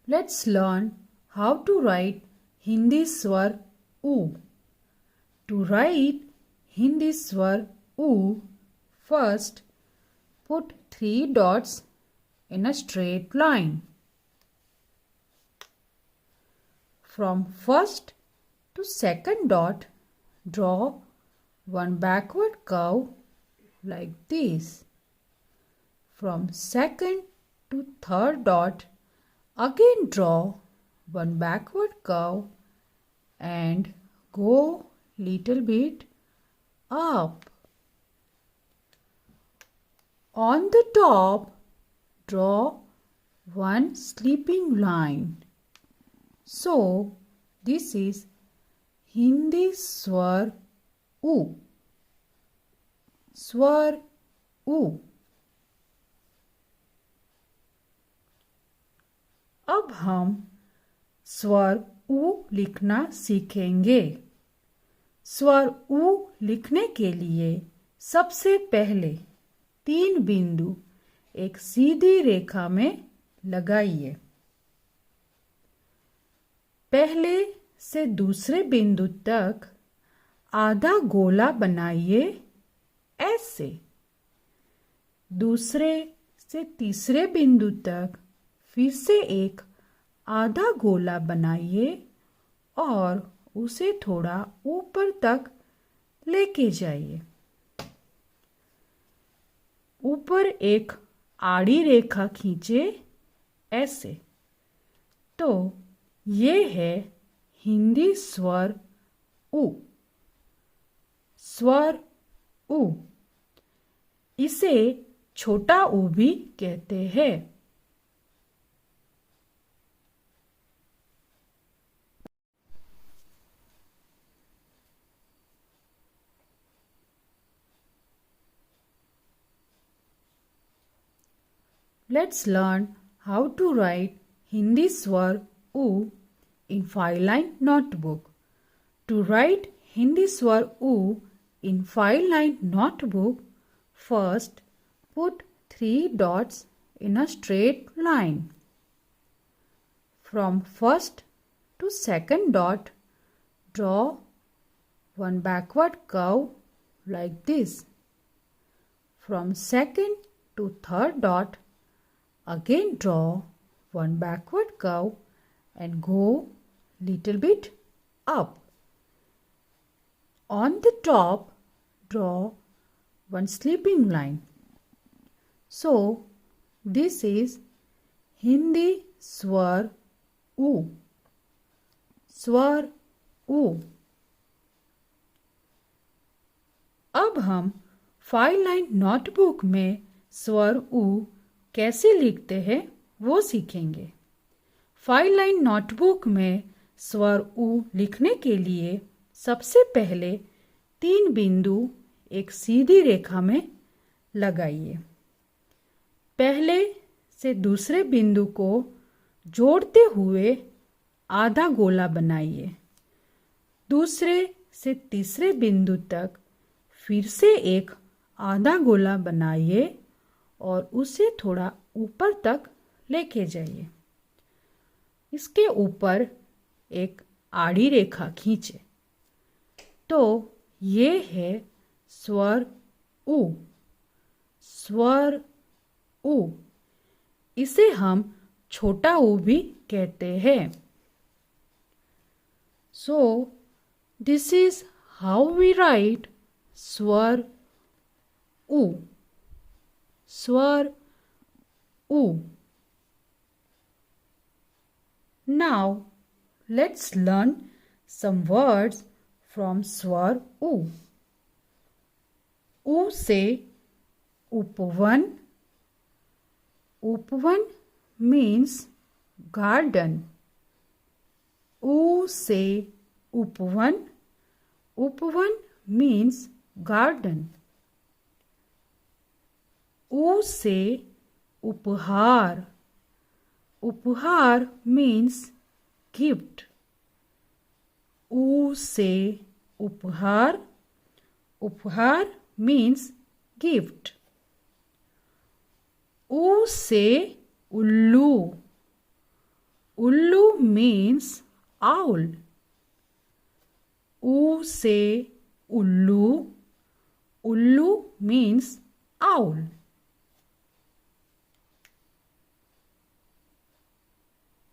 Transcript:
Let's learn how to write Hindi svar U. To write Hindi svar U, first put 3 dots in a straight line. From first to second dot, draw one backward curve like this. From second to third dot, again draw one backward curve and go little bit up. On the top, draw one sleeping line. So, this is Hindi svar U. Svar U. अब हम स्वर उ लिखना सीखेंगे। स्वर उ लिखने के लिए सबसे पहले 3 बिंदु एक सीधी रेखा में लगाइए। पहले से दूसरे बिंदु तक आधा गोला बनाइए ऐसे। दूसरे से तीसरे बिंदु तक फिर से एक आधा गोला बनाइए और उसे थोड़ा ऊपर तक लेके जाइए। ऊपर एक आड़ी रेखा खींचे ऐसे। तो ये है हिंदी स्वर उ। स्वर उ। इसे छोटा उ भी कहते हैं। Let's learn how to write Hindi svar U in 5-line notebook. To write Hindi svar U in 5-line notebook, first put 3 dots in a straight line. From first to second dot, draw one backward curve like this. From second to third dot, again draw one backward curve and go little bit up. On the top, draw one sleeping line. So, this is Hindi svar U. Svar U. अब हम 5-line notebook में स्वर उ कैसे लिखते हैं वो सीखेंगे। 5-line नोटबुक में स्वर उ लिखने के लिए सबसे पहले 3 बिंदु एक सीधी रेखा में लगाइए। पहले से दूसरे बिंदु को जोड़ते हुए आधा गोला बनाइए। दूसरे से तीसरे बिंदु तक फिर से एक आधा गोला बनाइए और उसे थोड़ा ऊपर तक लेके जाइए। इसके ऊपर एक आड़ी रेखा खींचे। तो ये है स्वर उ। स्वर उ। इसे हम छोटा उ भी कहते हैं। So, this is how we write स्वर उ। Swar U. Now, let's learn some words from Swar U. U से उपवन. Upvan means garden. U से उपवन. Upvan means garden. उ से उपहार. उपहार means gift. उ से उपहार. उपहार means gift. उ से उल्लू. Ullu means owl. U say ullu. Ullu means owl.